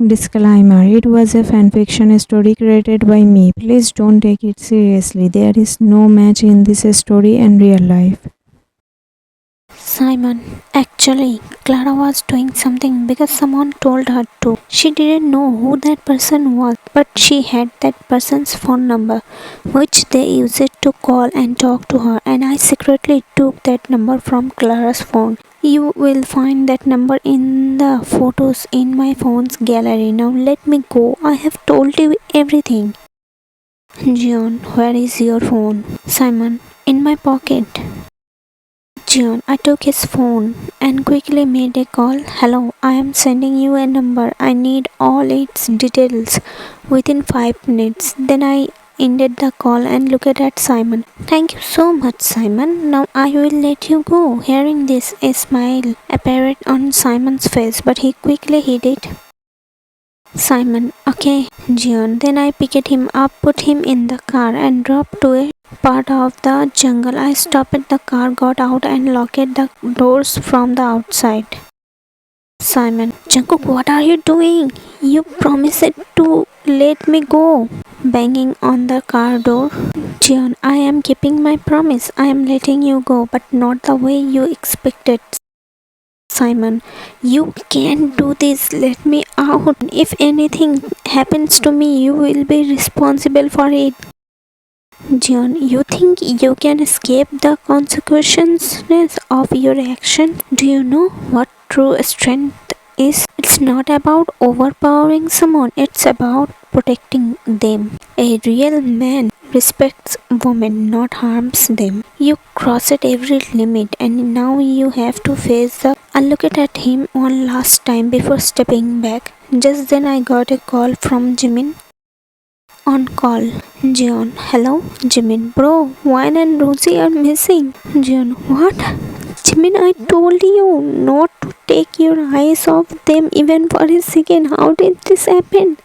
Disclaimer: it was a fanfiction story created by me. Please don't take it seriously. There is no match in this story and real life. Simon. Actually, Clara was doing something because someone told her to. She didn't know who that person was, but she had that person's phone number, which they used to call and talk to her, and I secretly took that number from Clara's phone. You will find that number in the photos in my phone's gallery. Now let me go. I have told you everything. John, where is your phone? Simon, in my pocket. John, I took his phone and quickly made a call. Hello, I am sending you a number. I need all its details within 5 minutes. Then I ended the call and looked at Simon. Thank you so much, Simon. Now I will let you go. Hearing this, a smile appeared on Simon's face, but he quickly hid it. Simon, okay, John. Then I picked him up, put him in the car, and drove to a part of the jungle. I stopped the car, got out, and locked the doors from the outside. Simon, Jungkook, what are you doing? You promised to let me go. Banging on the car door. John, I am keeping my promise. I am letting you go, but not the way you expected. Simon, you can't do this. Let me out. If anything happens to me, you will be responsible for it. John, you think you can escape the consequences of your action? Do you know what true strength is? It's not about overpowering someone, it's about protecting them. A real man respects women, not harms them. You crossed every limit and now you have to face up. I looked at him one last time before stepping back. Just then I got a call from Jimin. On call. John, hello? Jimin, bro, Wine and Rosie are missing. John, what? Jimin, I told you not to take your eyes off them even for a second. How did this happen?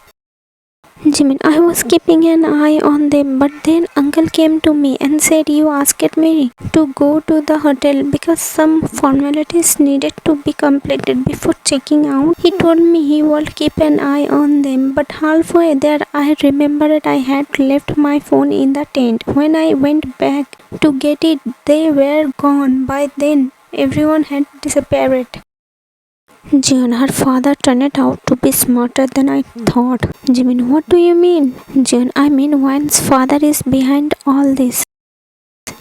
Jimin, I was keeping an eye on them, but then uncle came to me and said you asked me to go to the hotel because some formalities needed to be completed before checking out. He told me he would keep an eye on them, but halfway there I remembered I had left my phone in the tent. When I went back to get it, they were gone. By then, everyone had disappeared. Jian, her father turned out to be smarter than I thought. Jimin, what do you mean? Jian, I mean Wine's father is behind all this.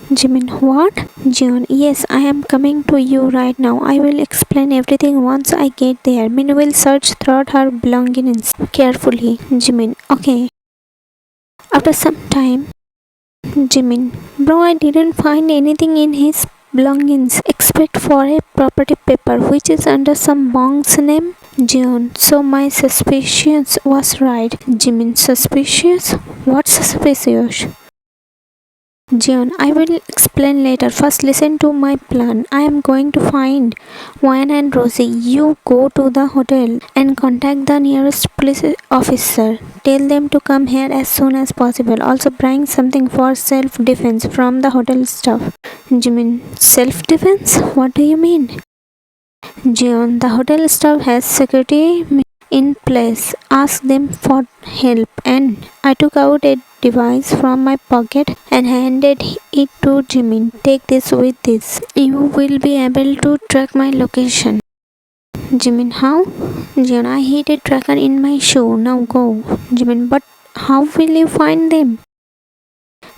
Jimin, what? Jian, yes, I am coming to you right now. I will explain everything once I get there. Min will search throughout her belongings carefully. Jimin, okay. After some time, Jimin, bro, I didn't find anything in his belongings except for a property paper which is under some Bong's name. June. So my suspicions was right. Jimin, suspicious? What's suspicious? June, I will explain later. First listen to my plan. I am going to find Wayne and Rosie. You go to the hotel and contact the nearest police officer. Tell them to come here as soon as possible. Also bring something for self-defense from the hotel staff. Jimin, self-defense? What do you mean? Jion, the hotel staff has security in place. Ask them for help. And I took out a device from my pocket and handed it to Jimin. Take this with this. You will be able to track my location. Jimin, how? Jion, I hid a tracker in my shoe. Now go. Jimin, but how will you find them?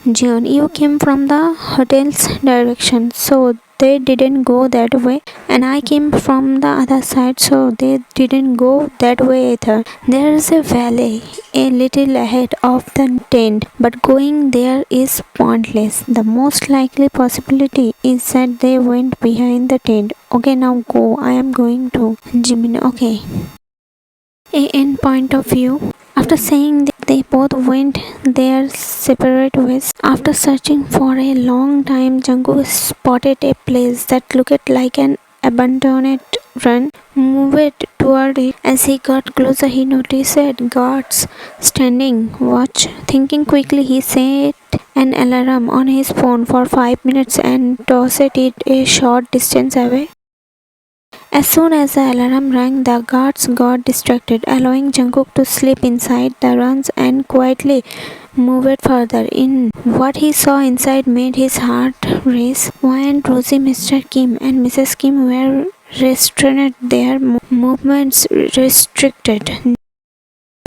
Jion, you came from the hotel's direction, so they didn't go that way, and I came from the other side, so they didn't go that way either. There is a valley a little ahead of the tent, but going there is pointless. The most likely possibility is that they went behind the tent. Okay, now go. I am going to. Jimin, okay. A end point of view. After saying that, they both went their separate ways. After searching for a long time, Jungkook spotted a place that looked like an abandoned run. Moved toward it. As he got closer, he noticed guards standing watch. Thinking quickly, he set an alarm on his phone for 5 minutes and tossed it a short distance away. As soon as the alarm rang, the guards got distracted, allowing Jungkook to slip inside the runs and quietly moved further in. What he saw inside made his heart race. Why and Rosie, Mr. Kim and Mrs. Kim were restrained, their movements restricted.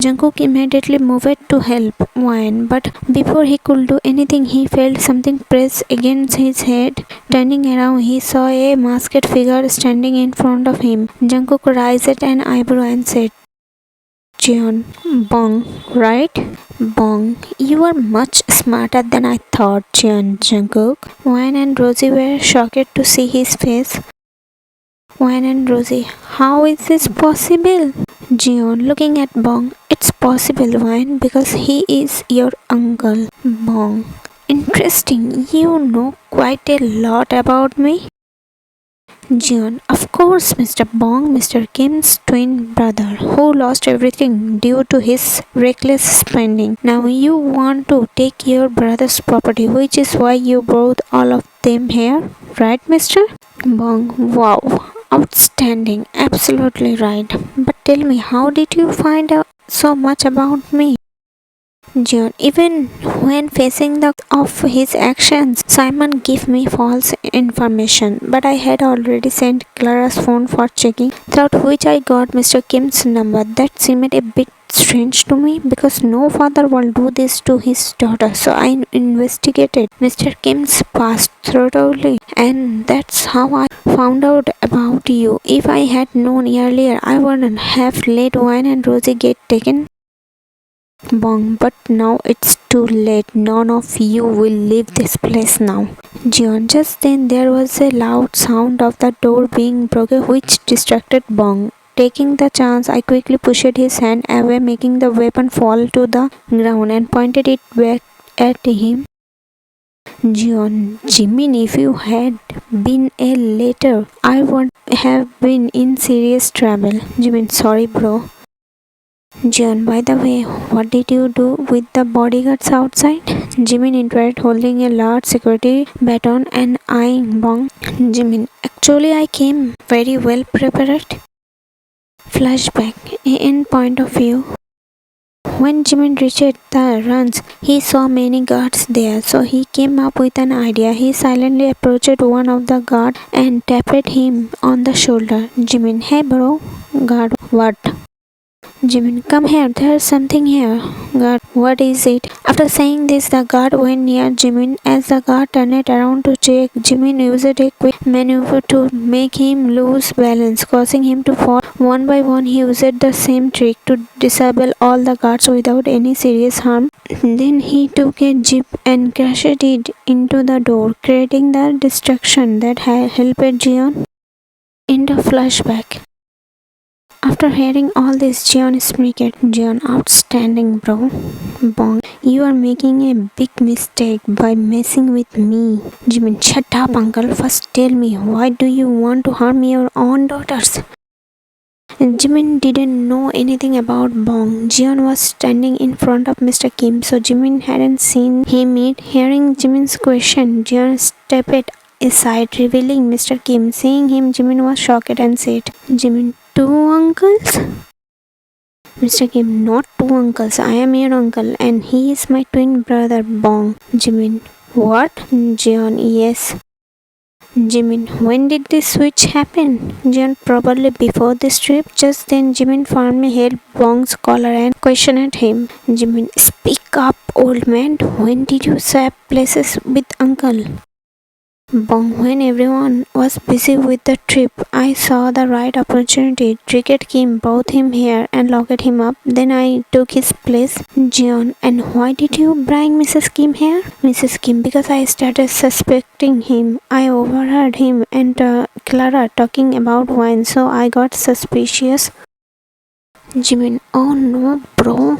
Jungkook immediately moved to help Wayne, but before he could do anything, he felt something press against his head. Turning around, he saw a masked figure standing in front of him. Jungkook raised an eyebrow and said, "Jeon, Bong, right?" "Bong, you are much smarter than I thought, Jeon." Jungkook. Wayne and Rosie were shocked to see his face. Wayne and Rosie, how is this possible? Jeon, looking at Bong, it's possible, Wayne, because he is your uncle. Bong, interesting, you know quite a lot about me. Jeon, of course, Mr. Bong, Mr. Kim's twin brother, who lost everything due to his reckless spending. Now you want to take your brother's property, which is why you brought all of them here, right, Mr. Bong? Wow, outstanding, absolutely right. But tell me, how did you find out so much about me? John, even when facing the of his actions, Simon gave me false information, but I had already sent Clara's phone for checking, through which I got Mr. Kim's number. That seemed a bit strange to me because no father will do this to his daughter. So I investigated Mr. Kim's past thoroughly, and that's how I found out about you. If I had known earlier, I wouldn't have let Wayne and Rosie get taken. Bong, but now it's too late. None of you will leave this place now. Jeon, just then there was a loud sound of the door being broken, which distracted Bong. Taking the chance, I quickly pushed his hand away, making the weapon fall to the ground and pointed it back at him. Jeon, Jimin, if you had been a later, I would have been in serious trouble. Jimin, sorry, bro. John, by the way, what did you do with the bodyguards outside? Jimin interrupted, holding a large security baton and eyeing Bong. Jimin, actually I came very well prepared. Flashback, in point of view. When Jimin reached the runs, he saw many guards there, so he came up with an idea. He silently approached one of the guards and tapped him on the shoulder. Jimin, hey bro. Guard, what? Jimin, come here, there's something here. Guard, what is it? After saying this, the guard went near Jimin. As the guard turned around to check, Jimin used a quick maneuver to make him lose balance, causing him to fall. One by one, he used the same trick to disable all the guards without any serious harm. Then he took a jeep and crashed it into the door, creating the distraction that helped Jeon. End of flashback. After hearing all this, Jeon smirked. Jeon, outstanding, bro. Bong, you are making a big mistake by messing with me. Jimin, shut up, uncle. First tell me, why do you want to harm your own daughters? Jimin didn't know anything about Bong. Jeon was standing in front of Mr. Kim, so Jimin hadn't seen him yet. Hearing Jimin's question, Jeon stepped aside, revealing Mr. Kim. Seeing him, Jimin was shocked and said, Jimin, two uncles? Mr. Kim, not two uncles. I am your uncle and he is my twin brother Bong. Jimin, what? Jeon, yes. Jimin, when did this switch happen? Jeon, probably before this trip. Just then, Jimin firmly held Bong's collar and questioned him. Jimin, speak up, old man. When did you swap places with uncle? Bong, when everyone was busy with the trip, I saw the right opportunity, tricked Kim, brought him here and locked him up. Then I took his place. Jeon, and why did you bring Mrs. Kim here? Mrs. Kim, because I started suspecting him. I overheard him and Clara talking about wine, so I got suspicious. Jimin, oh no, bro.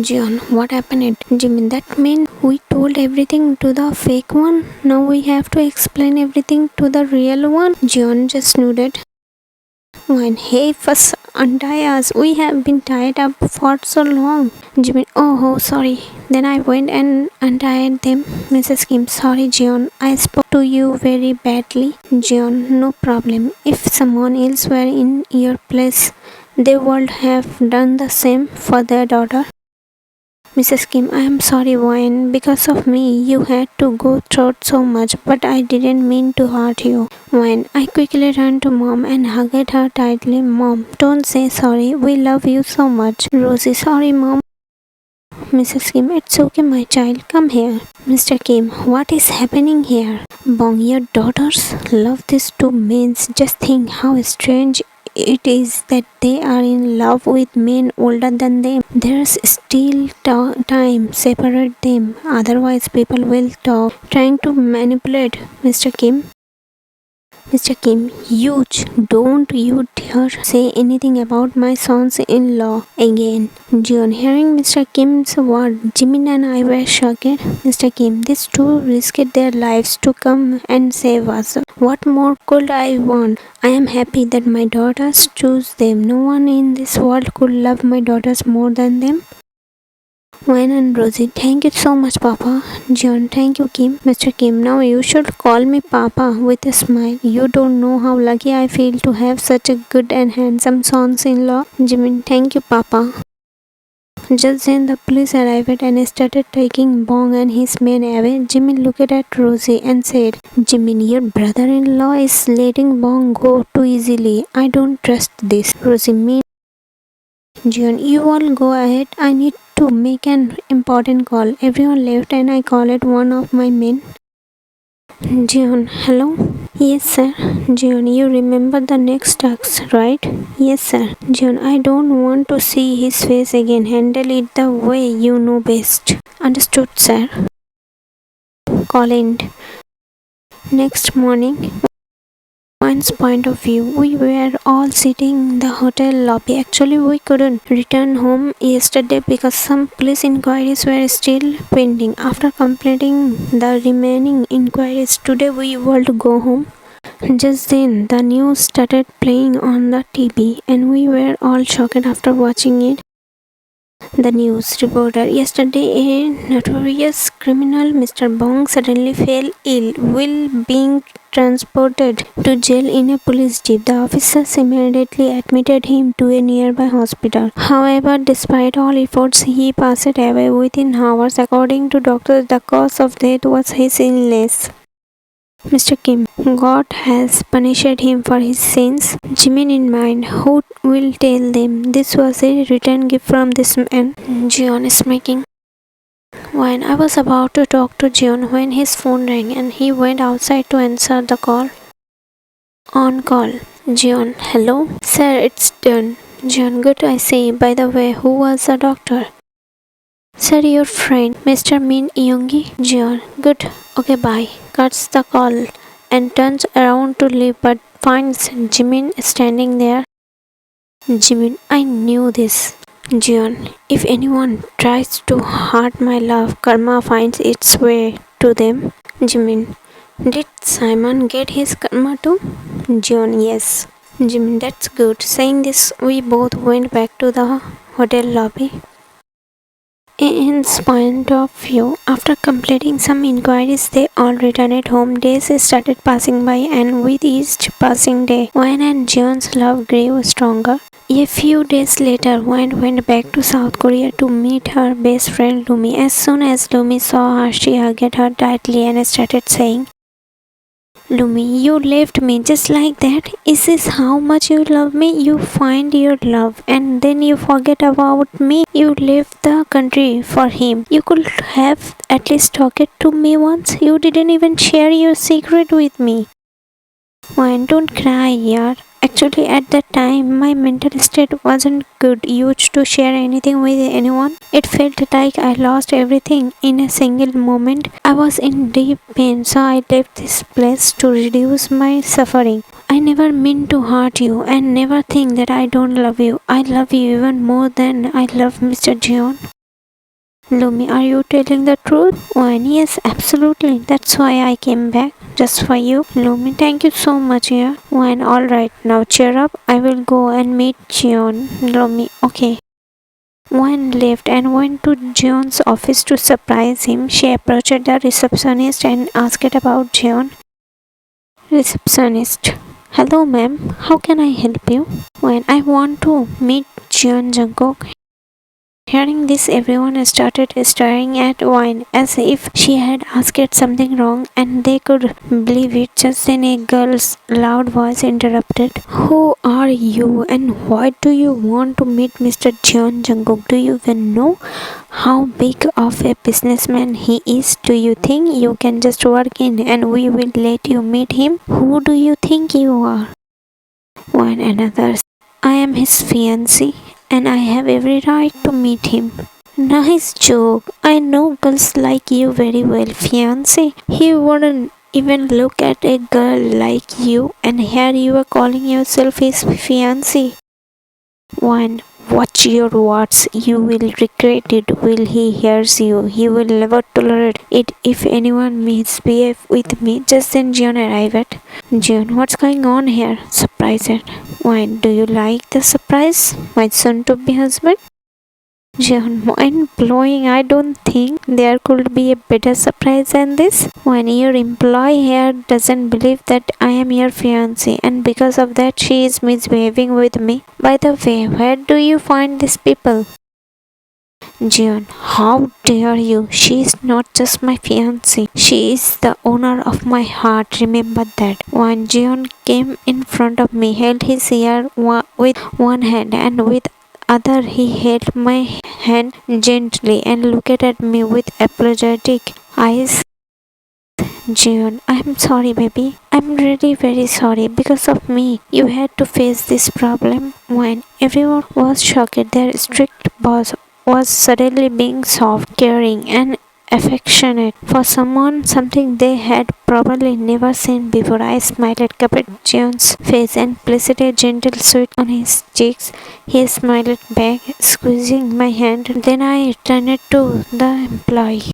Jeon, what happened? Jimin, that means we told everything to the fake one. Now we have to explain everything to the real one. Jeon just nodded. When hey, first untie us. We have been tied up for so long. Jimin, oh, sorry. Then I went and untied them. Mrs. Kim, sorry, Jeon. I spoke to you very badly. Jeon, no problem. If someone else were in your place, they would have done the same for their daughter. Mrs. Kim, I am sorry, Wayne. Because of me, you had to go through so much, but I didn't mean to hurt you. Wayne, I quickly ran to Mom and hugged her tightly. Mom, don't say sorry. We love you so much. Rosie, sorry, Mom. Mrs. Kim, it's okay, my child. Come here. Mr. Kim, what is happening here? Bong, your daughters love these two men. Just think how strange it is that they are in love with men older than them. There's still time separate them. Otherwise, people will talk, trying to manipulate. Mr. Kim, huge. Don't you dare say anything about my sons-in-law again. Jeon, hearing Mr. Kim's word, Jimin and I were shocked. Mr. Kim, these two risked their lives to come and save us. What more could I want? I am happy that my daughters choose them. No one in this world could love my daughters more than them. Wayne and Rosie, thank you so much, Papa. John, thank you, Kim. Mr. Kim, now you should call me Papa with a smile. You don't know how lucky I feel to have such a good and handsome sons-in-law. Jimin, thank you, Papa. Just then the police arrived and started taking Bong and his men away. Jimin looked at Rosie and said, Jimin, your brother-in-law is letting Bong go too easily. I don't trust this. Rosie, me. Jian, you all go ahead. I need to make an important call. Everyone left and I called one of my men. Jian, hello? Yes, sir. Jian, you remember the next task, right? Yes, sir. Jian, I don't want to see his face again. Handle it the way you know best. Understood, sir. Call end. Next morning, One's point of view, we were all sitting in the hotel lobby. Actually, we couldn't return home yesterday because some police inquiries were still pending. After completing the remaining inquiries, today we would go home. Just then, the news started playing on the TV, and we were all shocked after watching it. The news reporter, yesterday a notorious criminal, Mr. Bong, suddenly fell ill while being transported to jail in a police jeep. The officers immediately admitted him to a nearby hospital. However, despite all efforts, he passed away within hours. According to doctors, the cause of death was his illness. Mr. Kim, God has punished him for his sins. Jimin in mind, who will tell them this was a return gift from this man? Jeon is making. When I was about to talk to Jeon when his phone rang and he went outside to answer the call. On call. Jeon, hello? Sir, it's done. Jeon, good I see. By the way, who was the doctor? Sir, your friend, Mr. Min Yoongi. Jeon, good. Okay, bye. Cuts the call and turns around to leave but finds Jimin standing there. Jimin, I knew this. Jeon, if anyone tries to hurt my love, karma finds its way to them. Jimin, did Simon get his karma too? Jeon, yes. Jimin, that's good. Saying this, we both went back to the hotel lobby. In point of view, after completing some inquiries, they all returned home. Days started passing by, and with each passing day, Wayne and Jeon's love grew stronger. A few days later, Wayne went back to South Korea to meet her best friend Lumi. As soon as Lumi saw her, she hugged her tightly and started saying, Lumi, you left me just like that. Is this how much you love me? You find your love and then you forget about me. You left the country for him. You could have at least talked to me once. You didn't even share your secret with me. Why don't cry, yaar. Actually, at that time, my mental state wasn't good. Used to share anything with anyone. It felt like I lost everything in a single moment. I was in deep pain, so I left this place to reduce my suffering. I never meant to hurt you and never think that I don't love you. I love you even more than I love Mr. Jeon. Lumi, are you telling the truth? Wine, yes, absolutely. That's why I came back. Just for you. Lumi, thank you so much, yeah. Wine, alright, now cheer up. I will go and meet Jeon. Lumi, okay. Wine left and went to Jeon's office to surprise him. She approached the receptionist and asked about Jeon. Receptionist, hello ma'am, how can I help you? When I want to meet Jeon Jungkook. Hearing this, everyone started staring at Wine as if she had asked something wrong, and they could believe it. Just then, a girl's loud voice interrupted. Who are you and why do you want to meet Mr. Jeon Jungkook? Do you even know how big of a businessman he is? Do you think you can just walk in and we will let you meet him? Who do you think you are? One another. I am his fiancée and I have every right to meet him. Nice joke. I know girls like you very well, fiancé. He wouldn't even look at a girl like you, and here you are calling yourself his fiancé. One, watch your words. You will regret it. Will he hears you? He will never tolerate it if anyone misbehave with me. Just then Jeon arrived. Jeon, what's going on here? Surprised. Why, do you like the surprise? My soon-to-be husband? Jeon, mind blowing. I don't think there could be a better surprise than this. When your employee here doesn't believe that I am your fiancé, and because of that she is misbehaving with me. By the way, where do you find these people? Jeon, how dare you? She is not just my fiancée. She is the owner of my heart. Remember that. When Jeon came in front of me, held his ear with one hand, and with other he held my hand gently and looked at me with apologetic eyes. Jeon, I'm sorry, baby. I'm really very sorry. Because of me, you had to face this problem. When everyone was shocked, their strict boss was suddenly being soft, caring, and affectionate for someone, something they had probably never seen before. I smiled, covered Jeon's face, and placed a gentle sweet on his cheeks. He smiled back, squeezing my hand. Then I turned to the employee.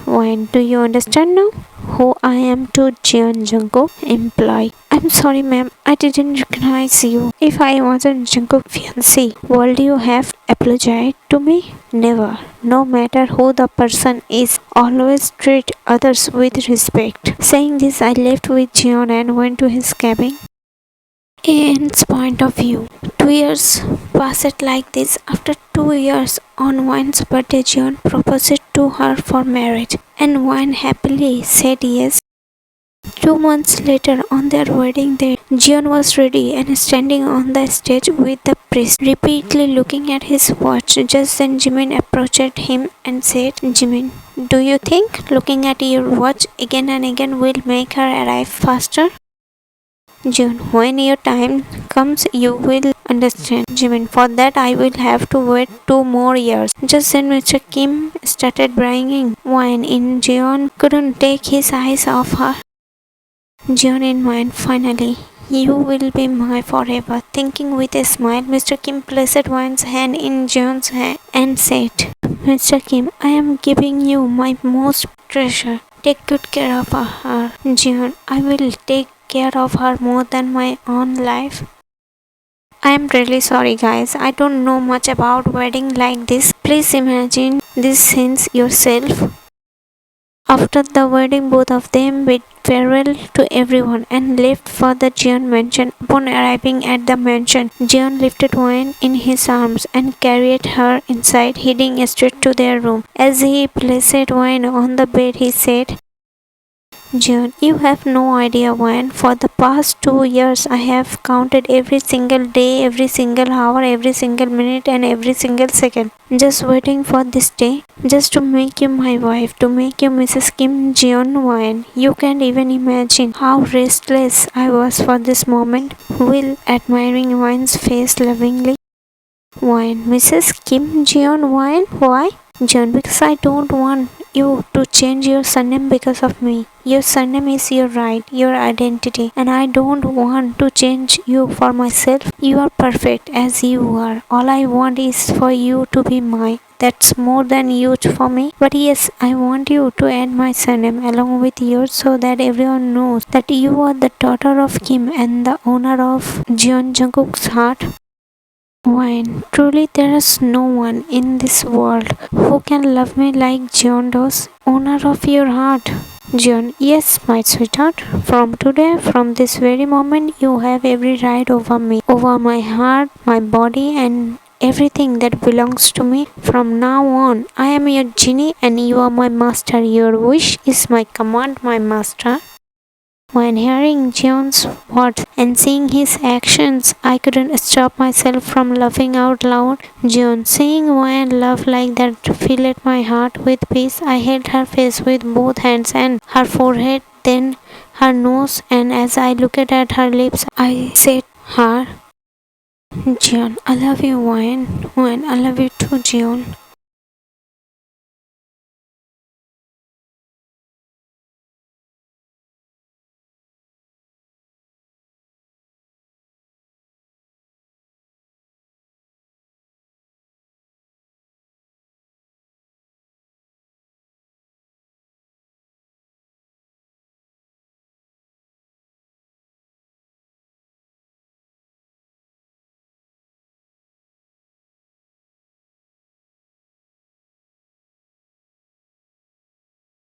When do you understand now who I am to Jeon Jungkook? Employee, I'm sorry ma'am, I didn't recognize you. If I wasn't Jungkook's fiancé, would you have apologized to me? Never. No matter who the person is, always treat others with respect. Saying this, I left with Jeon and went to his cabin. Ian's point of view. 2 years passed like this. After 2 years, on Wine's birthday, Jeon proposed to her for marriage, and Wine happily said yes. 2 months later, on their wedding day, Jeon was ready and standing on the stage with the priest, repeatedly looking at his watch. Just then, Jimin approached him and said, Jimin, do you think looking at your watch again and again will make her arrive faster? Jeon, when your time comes, you will understand. Jimin, for that I will have to wait 2 more years. Just then Mr. Kim started bringing wine in. Jeon couldn't take his eyes off her. Jeon in mind, finally. You will be my forever. Thinking with a smile, Mr. Kim placed Wine's hand in Jeon's hand and said, Mr. Kim, I am giving you my most treasure. Take good care of her. Jeon, I will take care of her more than my own life. I am really sorry guys, I don't know much about wedding like this. Please imagine these scenes yourself. After the wedding, both of them bid farewell to everyone and left for the Jeon mansion. Upon arriving at the mansion, Jeon lifted Wine in his arms and carried her inside, heading straight to their room. As he placed Wine on the bed, he said, Jeon, you have no idea, Wine. For the past 2 years, I have counted every single day, every single hour, every single minute, and every single second. Just waiting for this day, just to make you my wife, to make you Mrs. Kim Jeon Wine. You can't even imagine how restless I was for this moment. Will, admiring Wine's face lovingly. Wine, Mrs. Kim Jeon Wine? Why? Jeon, because I don't want you to change your surname because of me. Your surname is your right, your identity, and I don't want to change you for myself. You are perfect as you are. All I want is for you to be mine. That's more than huge for me. But yes, I want you to add my surname along with yours so that everyone knows that you are the daughter of Kim and the owner of Jeon Jungkook's heart. Wine. Truly, there is no one in this world who can love me like Jeon does, owner of your heart. Jeon, yes, my sweetheart. From today, from this very moment, you have every right over me, over my heart, my body, and everything that belongs to me. From now on, I am your genie and you are my master. Your wish is my command, my master. When hearing Jeon's words and seeing his actions, I couldn't stop myself from laughing out loud. Jeon, seeing Wayne laugh like that filled my heart with peace. I held her face with both hands and her forehead, then her nose, and as I looked at her lips, I said her, Jeon, I love you, Wayne. Wayne, I love you too, Jeon.